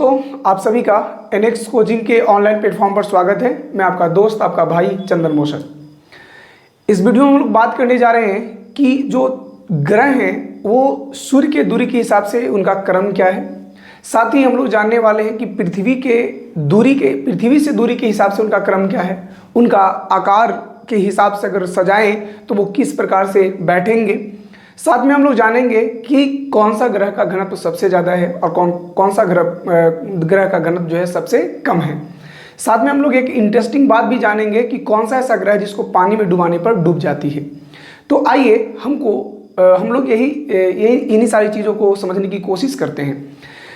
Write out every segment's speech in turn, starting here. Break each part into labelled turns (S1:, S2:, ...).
S1: दोस्तों, आप सभी का एनएक्स कोचिंग के ऑनलाइन प्लेटफॉर्म पर स्वागत है। मैं आपका दोस्त, आपका भाई चंदन मोशन। इस वीडियो में हम लोग बात करने जा रहे हैं कि जो ग्रह हैं वो सूर्य के दूरी के हिसाब से उनका क्रम क्या है। साथ ही हम लोग जानने वाले हैं कि पृथ्वी से दूरी के हिसाब से उनका क्रम क्या है, उनका आकार के हिसाब से अगर सजाएं तो वो किस प्रकार से बैठेंगे। साथ में हम लोग जानेंगे कि कौन सा ग्रह का घनत्व सबसे ज़्यादा है और कौन सा ग्रह का घनत्व जो है सबसे कम है। साथ में हम लोग एक इंटरेस्टिंग बात भी जानेंगे कि कौन सा ऐसा ग्रह है जिसको पानी में डुबाने पर डूब जाती है। तो आइए हम लोग इन्हीं सारी चीज़ों को समझने की कोशिश करते हैं।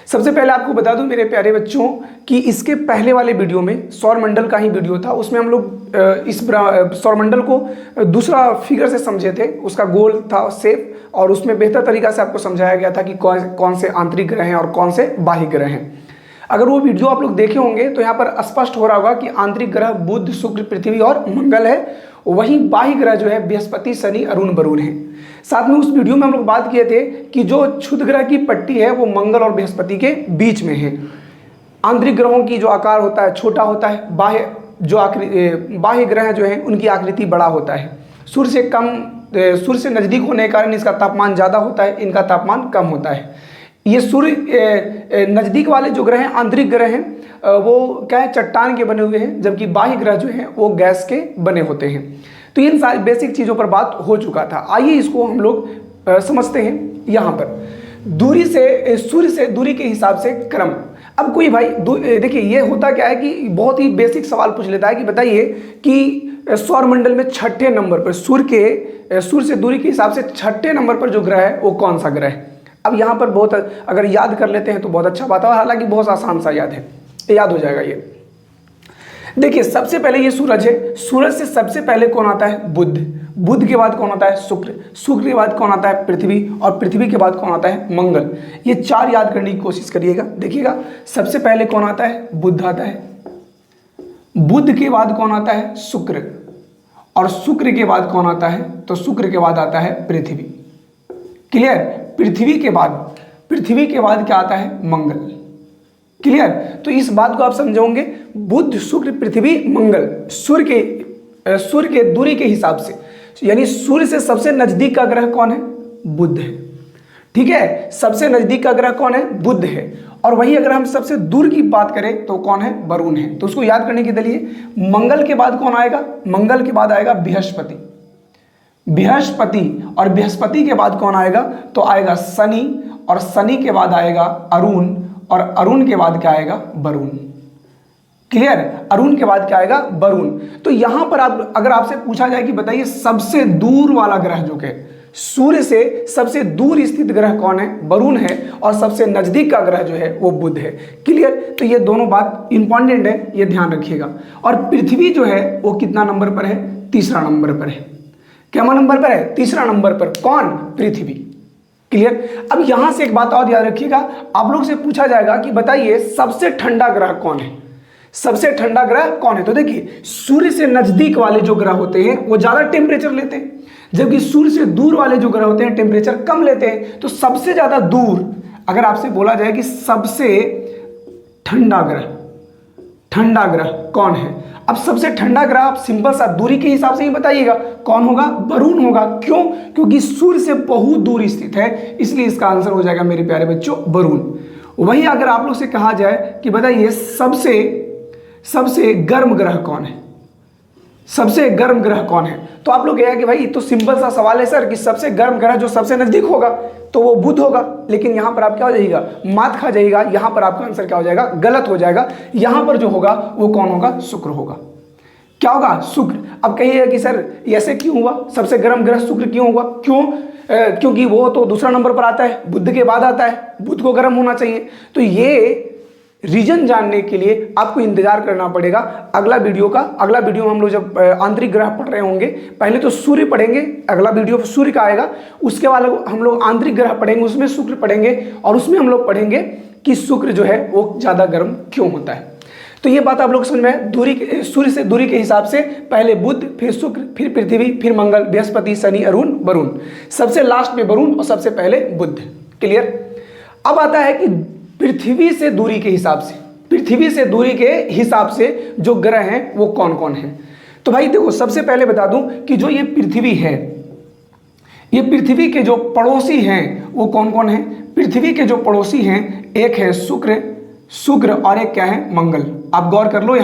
S1: सबसे पहले आपको बता दूं मेरे प्यारे बच्चों कि इसके पहले वाले वीडियो में सौरमंडल का ही वीडियो था, उसमें हम लोग इस सौरमंडल को दूसरा फिगर से समझे थे। उसका गोल था शेप, और उसमें बेहतर तरीका से आपको समझाया गया था कि कौन से आंतरिक ग्रह हैं और कौन से बाह्य ग्रह हैं। अगर वो वीडियो आप लोग देखे होंगे तो यहाँ पर स्पष्ट हो रहा होगा कि आंतरिक ग्रह बुध, शुक्र, पृथ्वी और मंगल है। वहीं बाह्य ग्रह जो है बृहस्पति, शनि, अरुण, वरुण है। साथ में उस वीडियो में हम लोग बात किए थे कि जो क्षुद्र ग्रह की पट्टी है वो मंगल और बृहस्पति के बीच में है। आंतरिक ग्रहों की जो आकार होता है छोटा होता है, बाह्य ग्रह जो है उनकी आकृति बड़ा होता है। सूर्य से नजदीक होने के कारण इसका तापमान ज़्यादा होता है, इनका तापमान कम होता है। ये सूर्य नज़दीक वाले जो ग्रह हैं, आंतरिक ग्रह हैं, वो क्या है, चट्टान के बने हुए हैं, जबकि बाह्य ग्रह जो हैं वो गैस के बने होते हैं। तो इन सारी बेसिक चीज़ों पर बात हो चुका था। आइए इसको हम लोग समझते हैं। यहाँ पर सूर्य से दूरी के हिसाब से क्रम। अब कोई भाई देखिए, ये होता क्या है कि बहुत ही बेसिक सवाल पूछ लेता है कि बताइए कि सौरमंडल में छठे नंबर पर सूर्य से दूरी के हिसाब से छठे नंबर पर जो ग्रह है वो कौन सा ग्रह है। अब यहाँ पर बहुत अगर याद कर लेते हैं तो बहुत अच्छा बात है, हालांकि बहुत आसान सा याद हो जाएगा। ये देखिए, सबसे पहले ये सूरज है। सूरज से सबसे पहले कौन आता है? बुध। बुध के बाद कौन आता है? शुक्र। शुक्र के बाद कौन आता है? पृथ्वी। और पृथ्वी के बाद कौन आता है? मंगल। ये चार याद करने की कोशिश करिएगा। देखिएगा, सबसे पहले कौन आता है? बुध आता है। बुध के बाद कौन आता है? शुक्र। और शुक्र के बाद कौन आता है? तो शुक्र के बाद आता है पृथ्वी। क्लियर? पृथ्वी के बाद क्या आता है? मंगल। क्लियर? तो इस बात को आप समझोगे, बुध, शुक्र, पृथ्वी, मंगल सूर्य के दूरी के हिसाब से, यानी सूर्य से सबसे नजदीक का ग्रह कौन है? बुध है। ठीक है, सबसे नजदीक का ग्रह कौन है? बुध है। और वही अगर हम सबसे दूर की बात करें तो कौन है? वरुण है। तो उसको याद करने के लिए मंगल के बाद कौन आएगा? मंगल के बाद आएगा बृहस्पति। और बृहस्पति के बाद कौन आएगा? तो आएगा शनि। और शनि के बाद आएगा अरुण। और अरुण के बाद क्या आएगा? वरुण। क्लियर? अरुण के बाद क्या आएगा? वरुण। तो यहां पर अगर आपसे पूछा जाए कि बताइए सबसे दूर वाला ग्रह जो है, सूर्य से सबसे दूर स्थित ग्रह कौन है? वरुण है। और सबसे नजदीक का ग्रह जो है वो बुध है। क्लियर? तो ये दोनों बात इंपॉर्टेंट है, ये ध्यान रखिएगा। और पृथ्वी जो है वो कितना नंबर पर है? तीसरा नंबर पर है। क्या नंबर पर है? तीसरा नंबर पर। कौन? पृथ्वी। क्लियर? अब यहां से एक बात और याद रखिएगा, आप लोग से पूछा जाएगा कि बताइए सबसे ठंडा ग्रह कौन है? सबसे ठंडा ग्रह कौन है? तो देखिए, सूर्य से नजदीक वाले जो ग्रह होते हैं वो ज्यादा टेम्परेचर लेते हैं, जबकि सूर्य से दूर वाले जो ग्रह होते हैं टेम्परेचर कम लेते हैं। तो सबसे ज्यादा दूर अगर आपसे बोला जाए कि सबसे ठंडा ग्रह कौन है, अब सबसे ठंडा ग्रह आप सिंपल सा दूरी के हिसाब से ही बताइएगा, कौन होगा? वरुण होगा। क्यों? क्योंकि सूर्य से बहुत दूर स्थित है, इसलिए इसका आंसर हो जाएगा मेरे प्यारे बच्चों वरुण। वहीं अगर आप लोग से कहा जाए कि बताइए सबसे गर्म ग्रह कौन है? सबसे गर्म ग्रह कौन है? तो आप लोग कहेगा कि भाई ये तो सिंपल सा सवाल है सर, कि सबसे गर्म ग्रह जो सबसे नजदीक होगा तो वो बुध होगा। लेकिन यहां पर आप क्या हो जाइएगा? मात खा जाइएगा। यहां पर आपका आंसर क्या हो जाएगा? गलत हो जाएगा। यहां पर जो होगा वो कौन होगा? शुक्र होगा। क्या होगा? शुक्र। अब कहिएगा कि सर ऐसे क्यों हुआ? सबसे गर्म ग्रह शुक्र क्यों हुआ? क्योंकि वो तो दूसरा नंबर पर आता है, बुध के बाद आता है, बुध को गर्म होना चाहिए। तो ये रीजन जानने के लिए आपको इंतजार करना पड़ेगा अगला वीडियो में हम लोग जब आंतरिक ग्रह पढ़ रहे होंगे, पहले तो सूर्य पढ़ेंगे, अगला वीडियो सूर्य का आएगा, उसके बाद हम लोग आंतरिक ग्रह पढ़ेंगे, उसमें शुक्र पढ़ेंगे, और उसमें हम लोग पढ़ेंगे कि शुक्र जो है वो ज़्यादा गर्म क्यों होता है। तो ये बात आप लोग समझ में, सूर्य से दूरी के हिसाब से पहले बुध, फिर शुक्र, फिर पृथ्वी, फिर मंगल, बृहस्पति, शनि, अरुण, वरुण, सबसे लास्ट में वरुण और सबसे पहले बुध। क्लियर? अब आता है कि पृथ्वी से दूरी के हिसाब से, पृथ्वी से दूरी के हिसाब से जो ग्रह हैं वो कौन कौन हैं। तो भाई देखो, सबसे पहले बता दूं कि जो ये पृथ्वी है, ये पृथ्वी के जो पड़ोसी हैं वो कौन कौन हैं। पृथ्वी के जो पड़ोसी हैं, एक है शुक्र और एक क्या है, मंगल। आप गौर कर लो,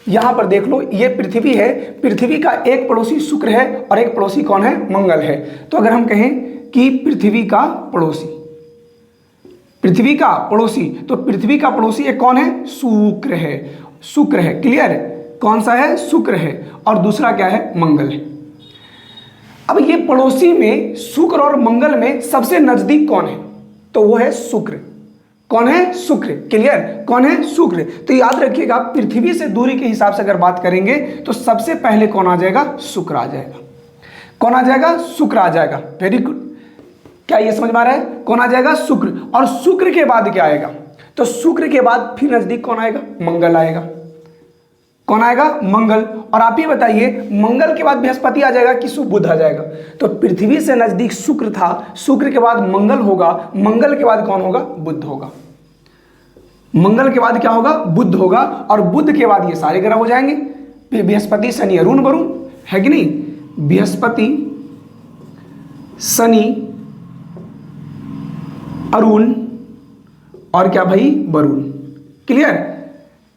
S1: यहाँ पर देख लो, ये पृथ्वी है, पृथ्वी का एक पड़ोसी शुक्र है और एक पड़ोसी कौन है, मंगल है। तो अगर हम कहें कि पृथ्वी का पड़ोसी, पृथ्वी का पड़ोसी, तो पृथ्वी का पड़ोसी एक कौन है, शुक्र है, शुक्र है। क्लियर है, कौन सा है, शुक्र है, और दूसरा क्या है, मंगल है। अब ये पड़ोसी में शुक्र और मंगल में सबसे नजदीक कौन है, तो वो है शुक्र। कौन है, शुक्र। क्लियर, कौन है, शुक्र। तो याद रखिएगा, पृथ्वी से दूरी के हिसाब से अगर बात करेंगे तो सबसे पहले कौन आ जाएगा, शुक्र आ जाएगा। कौन आ जाएगा, शुक्र आ जाएगा। वेरी गुड, क्या ये समझ में आ रहा है, कौन आ जाएगा, शुक्र। और शुक्र के बाद क्या आएगा, तो शुक्र के बाद फिर नजदीक कौन आएगा, मंगल आएगा। कौन आएगा, मंगल। और आप ही बताइए, मंगल के बाद बृहस्पति आ जाएगा कि बुध आ जाएगा। तो पृथ्वी से नजदीक शुक्र था, शुक्र के बाद मंगल होगा, मंगल के बाद कौन होगा, बुध होगा। मंगल के बाद क्या होगा, बुध होगा, और बुध के बाद ये सारे ग्रह हो जाएंगे, बृहस्पति शनि अरुण वरुण, है कि नहीं, बृहस्पति शनि अरुण और क्या भाई, वरुण। क्लियर।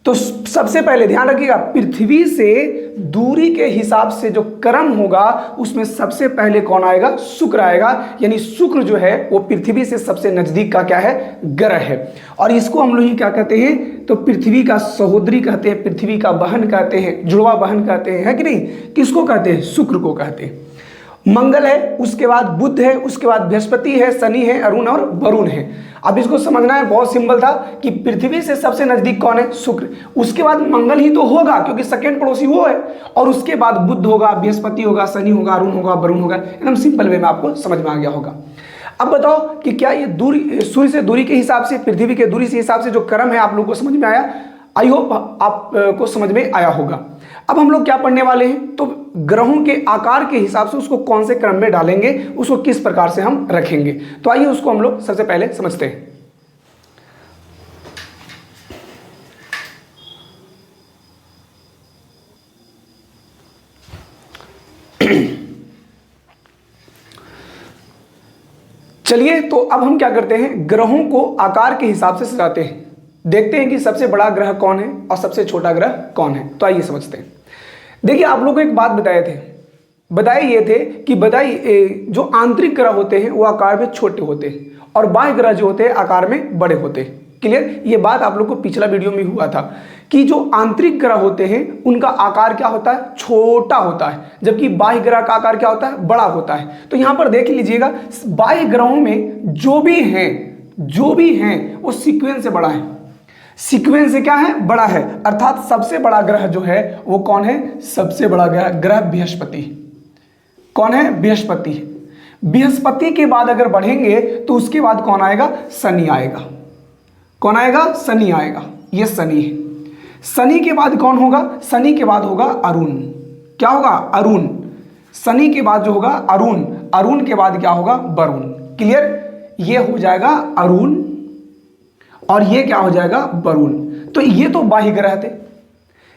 S1: तो सबसे पहले ध्यान रखिएगा, पृथ्वी से दूरी के हिसाब से जो क्रम होगा उसमें सबसे पहले कौन आएगा, शुक्र आएगा। यानी शुक्र जो है वो पृथ्वी से सबसे नजदीक का क्या है, ग्रह है। और इसको हम लोग क्या कहते हैं, तो पृथ्वी का सहोदरी कहते हैं, पृथ्वी का बहन कहते हैं, जुड़वा बहन कहते हैं, है कि नहीं। किसको कहते हैं, शुक्र को कहते हैं। मंगल है, उसके बाद बुध है, उसके बाद बृहस्पति है, शनि है, अरुण और वरुण है। अब इसको समझना है, बहुत सिंपल था कि पृथ्वी से सबसे नजदीक कौन है, शुक्र। उसके बाद मंगल ही तो होगा क्योंकि सेकंड पड़ोसी वो है, और उसके बाद बुध होगा, बृहस्पति होगा, शनि होगा, अरुण होगा, वरुण होगा। एकदम सिंपल वे में आपको समझ में आ गया होगा। अब बताओ कि क्या ये दूरी, सूर्य से दूरी के हिसाब से, पृथ्वी के दूरी से हिसाब से जो क्रम है आप लोगों को समझ में आया। आई होप आपको समझ में आया होगा। अब हम लोग क्या पढ़ने वाले हैं, तो ग्रहों के आकार के हिसाब से उसको कौन से क्रम में डालेंगे, उसको किस प्रकार से हम रखेंगे। तो आइए उसको हम लोग सबसे पहले समझते हैं। चलिए, तो अब हम क्या करते हैं, ग्रहों को आकार के हिसाब से सजाते हैं। देखते हैं कि सबसे बड़ा ग्रह कौन है और सबसे छोटा ग्रह कौन है। तो आइए समझते हैं। देखिए, आप लोगों को एक बात बताए ये थे कि जो आंतरिक ग्रह होते हैं वो आकार में छोटे होते हैं और बाह्य ग्रह जो होते हैं आकार में बड़े होते हैं। क्लियर, ये बात आप लोग को पिछला वीडियो में हुआ था कि जो आंतरिक ग्रह होते हैं उनका आकार क्या होता है, छोटा होता है, जबकि बाह्य ग्रह का आकार क्या होता है, बड़ा होता है। तो यहां पर देख लीजिएगा, बाह्य ग्रहों में जो भी हैं वो सीक्वेंस से बड़ा है। सीक्वेंस से क्या है, बड़ा है। अर्थात सबसे बड़ा ग्रह जो है वो कौन है, सबसे बड़ा ग्रह बृहस्पति। कौन है, बृहस्पति। बृहस्पति के बाद अगर बढ़ेंगे तो उसके बाद कौन आएगा, शनि आएगा। कौन आएगा, शनि आएगा। ये शनि है। शनि के बाद कौन होगा, शनि के बाद होगा अरुण। क्या होगा, अरुण। शनि के बाद जो होगा अरुण, अरुण के बाद क्या होगा, वरुण। क्लियर, ये हो जाएगा अरुण और ये क्या हो जाएगा, वरुण। तो ये तो बाह्य ग्रह थे,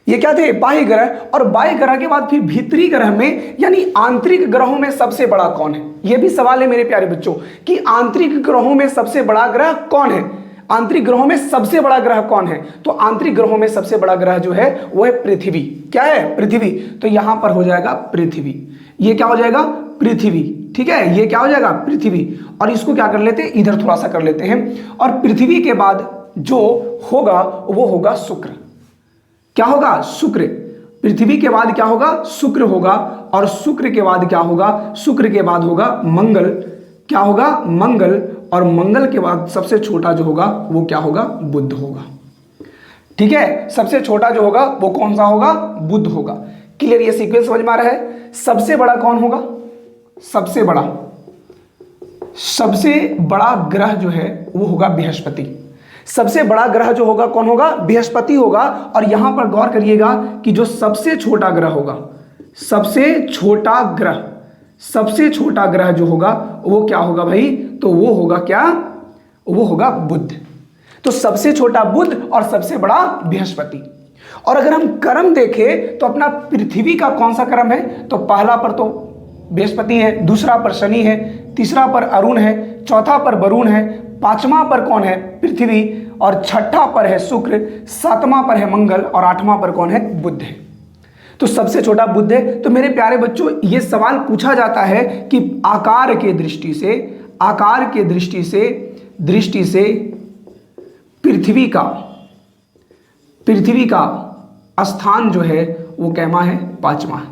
S1: ये क्या थे, बाह्य ग्रह। और बाह्य ग्रह के बाद फिर भीतरी ग्रह में यानी आंतरिक ग्रहों में सबसे बड़ा कौन है। ये भी सवाल है मेरे प्यारे बच्चों कि आंतरिक ग्रहों में सबसे बड़ा ग्रह कौन है, आंतरिक ग्रहों में सबसे बड़ा ग्रह कौन है। तो आंतरिक ग्रहों में सबसे बड़ा ग्रह जो है वो है पृथ्वी। क्या है, पृथ्वी। तो यहां पर हो जाएगा पृथ्वी, ये क्या हो जाएगा, पृथ्वी। ठीक है, ये क्या हो जाएगा, पृथ्वी। और इसको क्या कर लेते हैं, इधर थोड़ा सा कर लेते हैं। और पृथ्वी के बाद जो होगा वो होगा शुक्र। क्या होगा, शुक्र। पृथ्वी के बाद क्या होगा, शुक्र होगा। और शुक्र के बाद क्या होगा, शुक्र के बाद होगा मंगल। क्या होगा, मंगल। और मंगल के बाद सबसे छोटा जो होगा वो क्या होगा, बुध होगा। ठीक है, सबसे छोटा जो होगा वो कौन सा होगा, बुध होगा। क्लियर, ये सीक्वेंस समझ में आ रहा है। सबसे बड़ा कौन होगा, सबसे बड़ा ग्रह जो है वो होगा बृहस्पति। सबसे बड़ा ग्रह जो होगा कौन होगा, बृहस्पति होगा। और यहां पर गौर करिएगा कि जो सबसे छोटा ग्रह होगा, सबसे छोटा ग्रह जो होगा वो क्या होगा भाई, तो वो होगा क्या, वो होगा बुध। तो सबसे छोटा बुध और सबसे बड़ा बृहस्पति। और अगर हम क्रम देखें तो अपना पृथ्वी का कौन सा क्रम है, तो पहला पर तो बृहस्पति है, दूसरा पर शनि है, तीसरा पर अरुण है, चौथा पर वरुण है, पांचवा पर कौन है, पृथ्वी, और छठा पर है शुक्र, सातवां पर है मंगल और आठवां पर कौन है, बुध है। तो सबसे छोटा बुध है। तो मेरे प्यारे बच्चों, ये सवाल पूछा जाता है कि आकार के दृष्टि से पृथ्वी का स्थान जो है वो कैमा है, पांचवा है।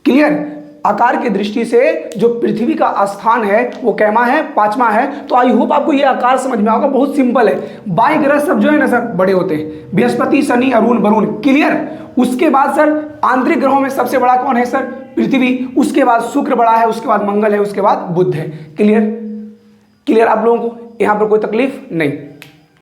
S1: क्लियर? आकार की दृष्टि से जो पृथ्वी का स्थान है वो कैमा है, पांचवा है। तो आई होप आपको ये आकार समझ में आएगा, बहुत सिंपल है। बाई ग्रह सब जो है ना सर बड़े होते हैं, बृहस्पति, शनि, अरुण, वरुण। क्लियर? उसके बाद सर आंतरिक ग्रहों में सबसे बड़ा कौन है सर, पृथ्वी, उसके बाद शुक्र बड़ा है, उसके बाद मंगल है, उसके बाद बुध है। क्लियर? आप लोगों को यहां पर कोई तकलीफ नहीं।